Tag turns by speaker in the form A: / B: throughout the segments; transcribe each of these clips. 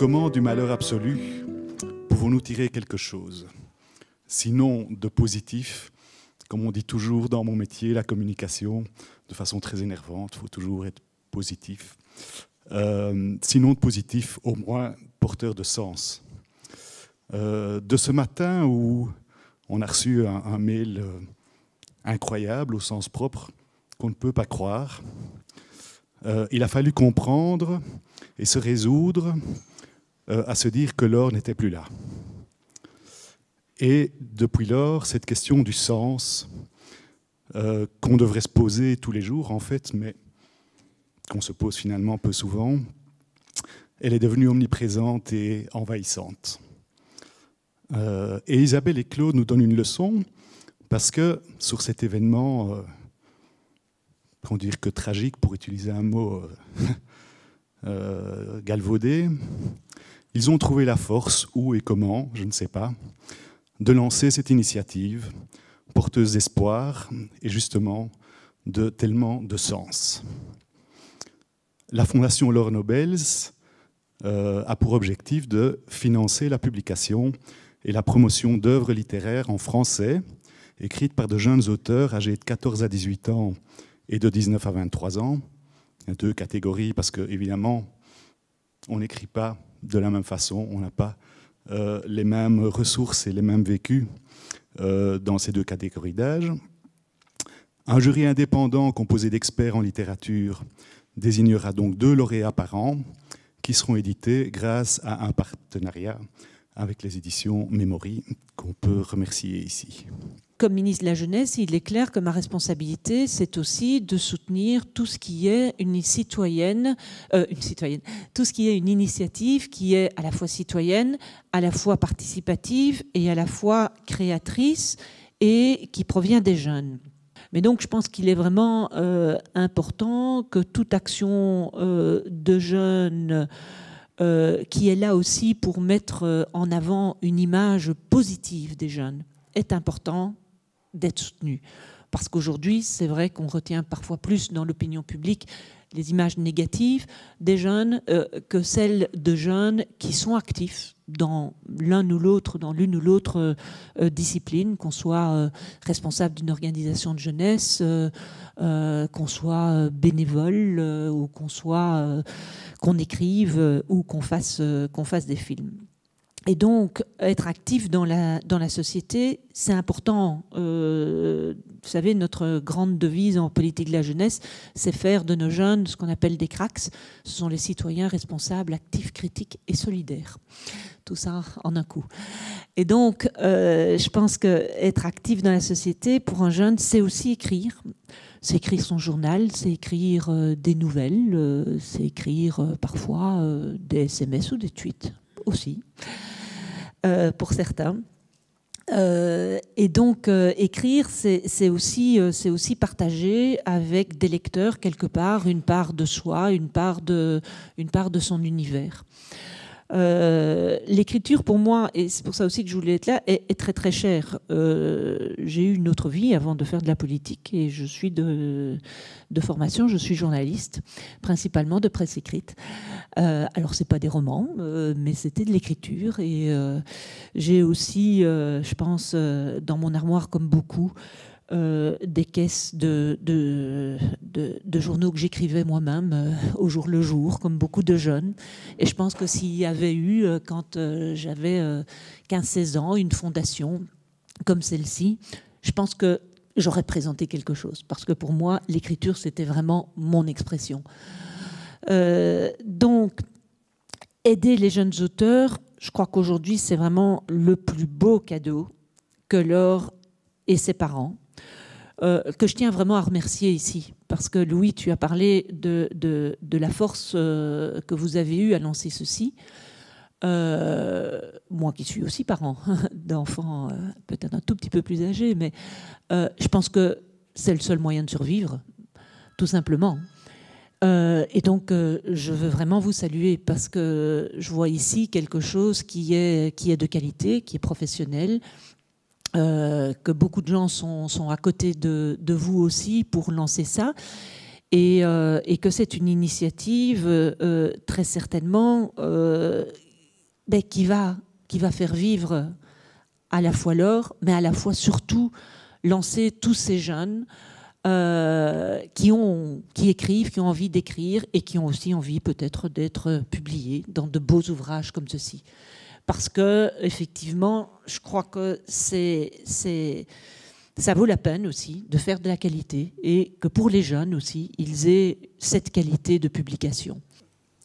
A: comment du malheur absolu pouvons-nous tirer quelque chose, sinon de positif, comme on dit toujours dans mon métier, la communication, de façon très énervante, il faut toujours être positif. Sinon de positif, au moins porteur de sens. De ce matin où on a reçu un mail incroyable au sens propre, qu'on ne peut pas croire, il a fallu comprendre et se résoudre à se dire que l'or n'était plus là. Et depuis lors, cette question du sens qu'on devrait se poser tous les jours, en fait, mais qu'on se pose finalement peu souvent, elle est devenue omniprésente et envahissante. Et Isabelle et Claude nous donnent une leçon, parce que sur cet événement, on dire que tragique, pour utiliser un mot galvaudé, ils ont trouvé la force, où et comment, je ne sais pas, de lancer cette initiative porteuse d'espoir et justement de tellement de sens. La Fondation Laure Nobels a pour objectif de financer la publication et la promotion d'œuvres littéraires en français, écrites par de jeunes auteurs âgés de 14 à 18 ans et de 19 à 23 ans. Il y a deux catégories parce qu'évidemment, on n'écrit pas de la même façon, on n'a pas les mêmes ressources et les mêmes vécus dans ces deux catégories d'âge. Un jury indépendant composé d'experts en littérature désignera donc 2 lauréats par an qui seront édités grâce à un partenariat avec les éditions Memory qu'on peut remercier ici.
B: Comme ministre de la Jeunesse, il est clair que ma responsabilité, c'est aussi de soutenir tout ce qui est tout ce qui est une initiative qui est à la fois citoyenne, à la fois participative et à la fois créatrice et qui provient des jeunes. Mais donc, je pense qu'il est vraiment important que toute action de jeunes qui est là aussi pour mettre en avant une image positive des jeunes est important d'être soutenu. Parce qu'aujourd'hui, c'est vrai qu'on retient parfois plus dans l'opinion publique les images négatives des jeunes que celles de jeunes qui sont actifs dans l'une ou l'autre discipline, qu'on soit responsable d'une organisation de jeunesse, qu'on soit bénévole ou qu'on écrive ou qu'on fasse des films. Et donc, être actif dans la société, c'est important. Vous savez, notre grande devise en politique de la jeunesse, c'est faire de nos jeunes ce qu'on appelle des cracks. Ce sont les citoyens responsables, actifs, critiques et solidaires. Tout ça en un coup. Et donc, je pense qu'être actif dans la société, pour un jeune, c'est aussi écrire. C'est écrire son journal, c'est écrire des nouvelles, c'est écrire parfois des SMS ou des tweets aussi. Pour certains. Et donc, écrire, c'est aussi partager avec des lecteurs, quelque part, une part de soi, une part de son univers. L'écriture, pour moi, et c'est pour ça aussi que je voulais être là, est très très chère. J'ai eu une autre vie avant de faire de la politique et je suis de formation, je suis journaliste, principalement de presse écrite. Alors, c'est pas des romans, mais c'était de l'écriture. Et j'ai aussi, je pense, dans mon armoire, comme beaucoup, des caisses de journaux que j'écrivais moi-même au jour le jour, comme beaucoup de jeunes. Et je pense que s'il y avait eu, quand j'avais 15-16 ans, une fondation comme celle-ci, je pense que j'aurais présenté quelque chose. Parce que pour moi, l'écriture, c'était vraiment mon expression. Donc, aider les jeunes auteurs, je crois qu'aujourd'hui, c'est vraiment le plus beau cadeau que Laure et ses parents, que je tiens vraiment à remercier ici. Parce que Louis, tu as parlé de la force que vous avez eue à lancer ceci. Moi qui suis aussi parent d'enfants peut-être un tout petit peu plus âgés, mais je pense que c'est le seul moyen de survivre, tout simplement. Et donc, je veux vraiment vous saluer parce que je vois ici quelque chose qui est de qualité, qui est professionnel, que beaucoup de gens sont à côté de vous aussi pour lancer ça. Et que c'est une initiative très certainement qui va faire vivre à la fois l'or, mais à la fois surtout lancer tous ces jeunes qui écrivent, qui ont envie d'écrire et qui ont aussi envie peut-être d'être publiés dans de beaux ouvrages comme ceci. Parce que effectivement, je crois que ça vaut la peine aussi de faire de la qualité et que pour les jeunes aussi, ils aient cette qualité de publication.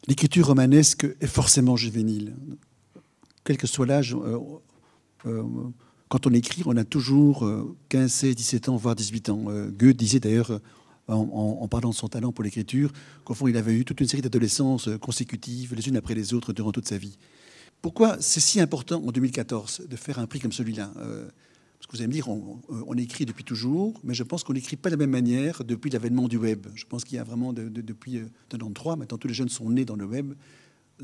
C: L'écriture romanesque est forcément juvénile. Quel que soit l'âge, quand on écrit, on a toujours 15, 16, 17 ans, voire 18 ans. Goethe disait d'ailleurs, en parlant de son talent pour l'écriture, qu'au fond, il avait eu toute une série d'adolescences consécutives, les unes après les autres, durant toute sa vie. Pourquoi c'est si important en 2014 de faire un prix comme celui-là ? Parce que vous allez me dire, on écrit depuis toujours, mais je pense qu'on n'écrit pas de la même manière depuis l'avènement du web. Je pense qu'il y a vraiment, depuis 93, maintenant tous les jeunes sont nés dans le web.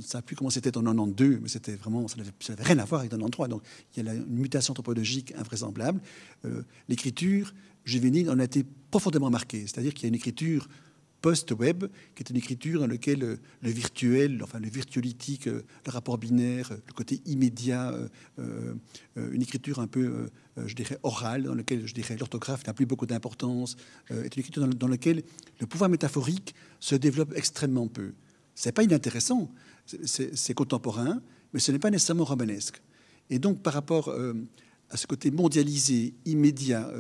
C: Ça n'a plus comment c'était en 92, mais c'était vraiment, ça n'avait rien à voir avec 93. Donc il y a une mutation anthropologique invraisemblable. L'écriture juvénile en a été profondément marquée. C'est-à-dire qu'il y a une écriture post-web, qui est une écriture dans laquelle le virtuel, enfin le virtuolitique, le rapport binaire, le côté immédiat, une écriture un peu, je dirais, orale, dans laquelle, je dirais, l'orthographe n'a plus beaucoup d'importance, est une écriture dans laquelle le pouvoir métaphorique se développe extrêmement peu. C'est pas inintéressant, c'est contemporain, mais ce n'est pas nécessairement romanesque. Et donc, par rapport à ce côté mondialisé, immédiat,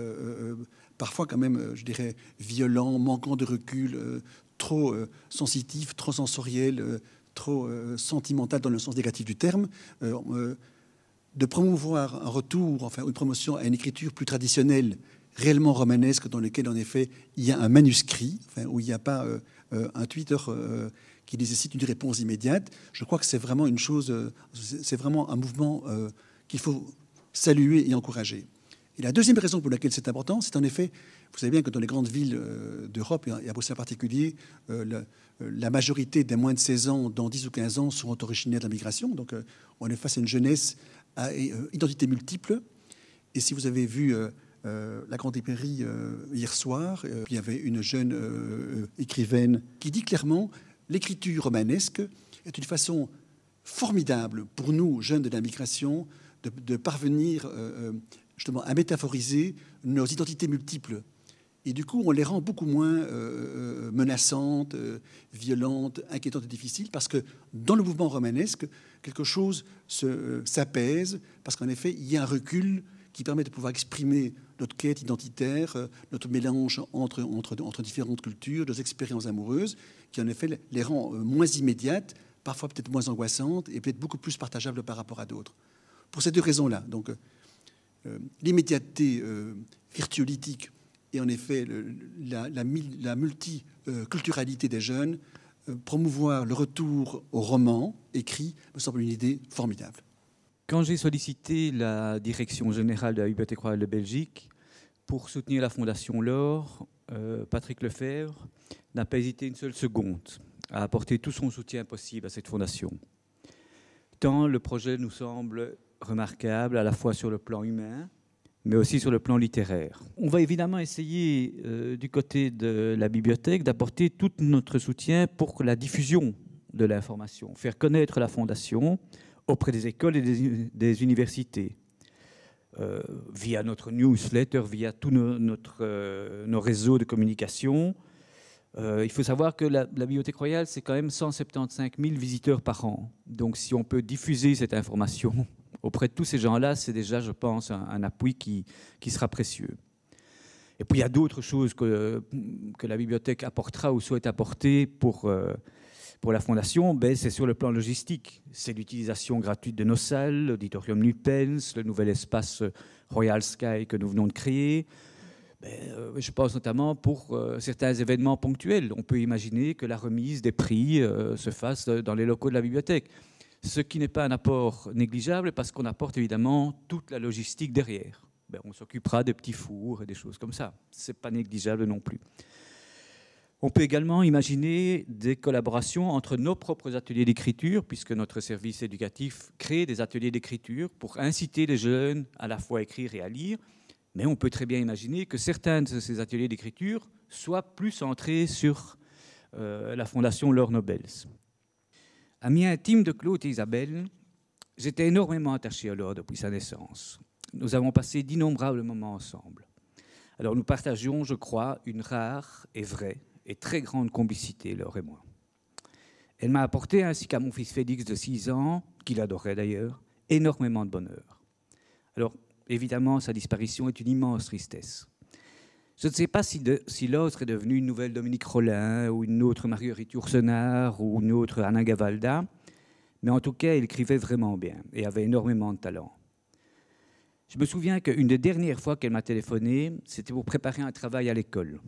C: parfois quand même, je dirais, violent, manquant de recul, trop sensitif, trop sensoriel, trop sentimental dans le sens négatif du terme, de promouvoir un retour, enfin une promotion à une écriture plus traditionnelle, réellement romanesque, dans laquelle en effet il y a un manuscrit, enfin, où il n'y a pas un Twitter qui nécessite une réponse immédiate. Je crois que c'est vraiment une chose, c'est vraiment un mouvement qu'il faut saluer et encourager. Et la deuxième raison pour laquelle c'est important, c'est en effet, vous savez bien que dans les grandes villes d'Europe, et à Bruxelles en particulier, la majorité des moins de 16 ans, dans 10 ou 15 ans, sont originaires de la migration. Donc on est face à une jeunesse à identité multiple. Et si vous avez vu la Grande Librairie hier soir, il y avait une jeune écrivaine qui dit clairement l'écriture romanesque est une façon formidable pour nous, jeunes de la migration, de parvenir justement à métaphoriser nos identités multiples. Et du coup, on les rend beaucoup moins menaçantes, violentes, inquiétantes et difficiles, parce que dans le mouvement romanesque, quelque chose s'apaise, parce qu'en effet, il y a un recul qui permet de pouvoir exprimer notre quête identitaire, notre mélange entre différentes cultures, nos expériences amoureuses, qui en effet les rend moins immédiates, parfois peut-être moins angoissantes, et peut-être beaucoup plus partageables par rapport à d'autres. Pour ces deux raisons-là, donc l'immédiateté virtuolitique et en effet la multiculturalité des jeunes, promouvoir le retour au roman écrit me semble une idée formidable.
D: Quand j'ai sollicité la direction générale de la Bibliothèque royale de Belgique pour soutenir la Fondation L'Or, Patrick Lefebvre n'a pas hésité une seule seconde à apporter tout son soutien possible à cette fondation. Tant le projet nous semble remarquable, à la fois sur le plan humain, mais aussi sur le plan littéraire. On va évidemment essayer, du côté de la bibliothèque, d'apporter tout notre soutien pour la diffusion de l'information, faire connaître la Fondation auprès des écoles et des universités, via notre newsletter, via tous nos réseaux de communication. Il faut savoir que la Bibliothèque royale, c'est quand même 175 000 visiteurs par an. Donc si on peut diffuser cette information auprès de tous ces gens-là, c'est déjà, je pense, un appui qui sera précieux. Et puis il y a d'autres choses que la bibliothèque apportera ou souhaite apporter pour la Fondation. C'est sur le plan logistique. C'est l'utilisation gratuite de nos salles, l'auditorium Lupens, le nouvel espace Royal Sky que nous venons de créer. Je pense notamment pour certains événements ponctuels. On peut imaginer que la remise des prix se fasse dans les locaux de la bibliothèque. Ce qui n'est pas un apport négligeable parce qu'on apporte évidemment toute la logistique derrière. On s'occupera des petits fours et des choses comme ça. Ce n'est pas négligeable non plus. On peut également imaginer des collaborations entre nos propres ateliers d'écriture, puisque notre service éducatif crée des ateliers d'écriture pour inciter les jeunes à la fois à écrire et à lire. Mais on peut très bien imaginer que certains de ces ateliers d'écriture soient plus centrés sur la Fondation L'Or Nobels. Amis intimes de Claude et Isabelle, J'étais énormément attaché à Laure depuis sa naissance. Nous avons passé d'innombrables moments ensemble. Alors nous partagions, je crois, une rare et vraie et très grande complicité, Laure et moi. Elle m'a apporté, ainsi qu'à mon fils Félix de 6 ans, qu'il adorait d'ailleurs, énormément de bonheur. Alors, évidemment, sa disparition est une immense tristesse. Je ne sais pas si Laure serait devenue une nouvelle Dominique Rollin, ou une autre Marguerite Yourcenar, ou une autre Anna Gavalda, mais en tout cas, elle écrivait vraiment bien et avait énormément de talent. Je me souviens qu'une des dernières fois qu'elle m'a téléphoné, c'était pour préparer un travail à l'école.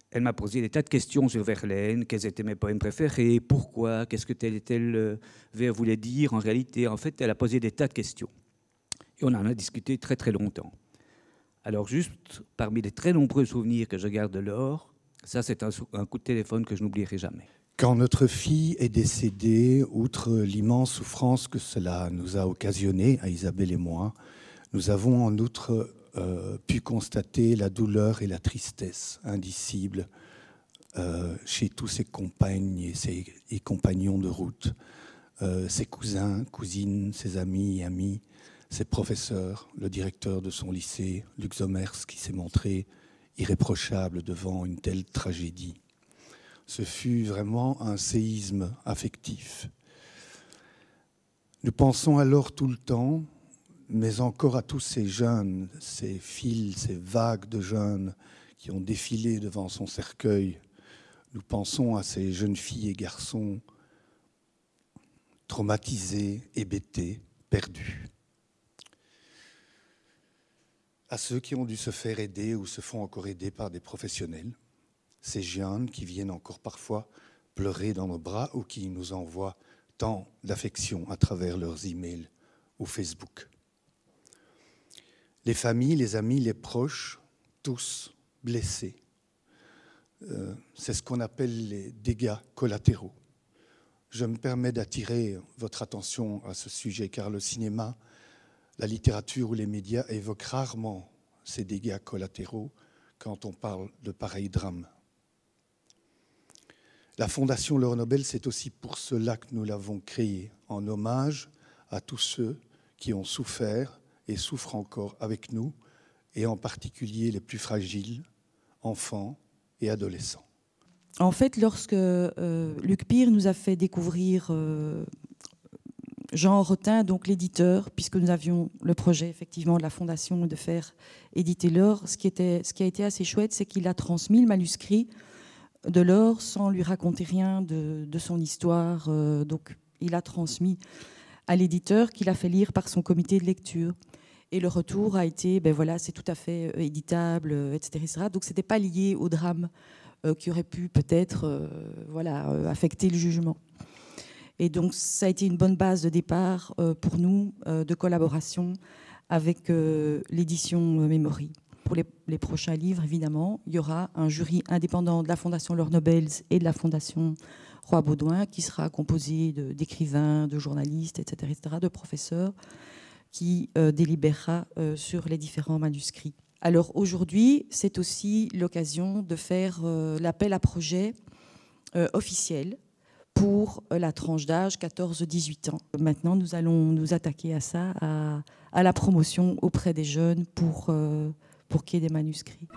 D: Elle m'a posé des tas de questions sur Verlaine, quels étaient mes poèmes préférés, pourquoi, qu'est-ce que tel et tel vers voulait dire en réalité. En fait, elle a posé des tas de questions. Et on en a discuté très très longtemps. Alors juste, parmi les très nombreux souvenirs que je garde de Laure, ça c'est un coup de téléphone que je n'oublierai jamais.
E: Quand notre fille est décédée, outre l'immense souffrance que cela nous a occasionné, à Isabelle et moi, nous avons en outre pu constater la douleur et la tristesse indicibles chez tous ses compagnes et compagnons de route, ses cousins, cousines, ses amis et amis, ses professeurs, le directeur de son lycée, Luc Zomers, qui s'est montré irréprochable devant une telle tragédie. Ce fut vraiment un séisme affectif. Nous pensons alors tout le temps, mais encore à tous ces jeunes, ces files, ces vagues de jeunes qui ont défilé devant son cercueil. Nous pensons à ces jeunes filles et garçons traumatisés, hébétés, perdus. À ceux qui ont dû se faire aider ou se font encore aider par des professionnels. Ces jeunes qui viennent encore parfois pleurer dans nos bras ou qui nous envoient tant d'affection à travers leurs emails ou Facebook. Les familles, les amis, les proches, tous blessés. C'est ce qu'on appelle les dégâts collatéraux. Je me permets d'attirer votre attention à ce sujet car le cinéma, la littérature ou les médias évoquent rarement ces dégâts collatéraux quand on parle de pareils drames. La Fondation Laure Nobel, c'est aussi pour cela que nous l'avons créée, en hommage à tous ceux qui ont souffert et souffrent encore avec nous, et en particulier les plus fragiles, enfants et adolescents.
F: En fait, lorsque Luc Pire nous a fait découvrir Jean Rotin, donc l'éditeur, puisque nous avions le projet effectivement de la Fondation de faire éditer Laure, ce qui a été assez chouette, c'est qu'il a transmis le manuscrit de Laure sans lui raconter rien de son histoire. Donc il a transmis à l'éditeur qu'il a fait lire par son comité de lecture. Et le retour a été, ben voilà, c'est tout à fait éditable, etc. Donc ce n'était pas lié au drame qui aurait pu peut-être affecter le jugement. Et donc ça a été une bonne base de départ pour nous, de collaboration avec l'édition Memory. Pour les prochains livres, évidemment, il y aura un jury indépendant de la Fondation Laure Nobel et de la Fondation Roy Baudouin qui sera composé d'écrivains, de journalistes, etc., de professeurs, qui délibérera sur les différents manuscrits. Alors aujourd'hui, c'est aussi l'occasion de faire l'appel à projet officiel pour la tranche d'âge 14-18 ans. Maintenant, nous allons nous attaquer à ça, à la promotion auprès des jeunes pour qu'il y ait des manuscrits.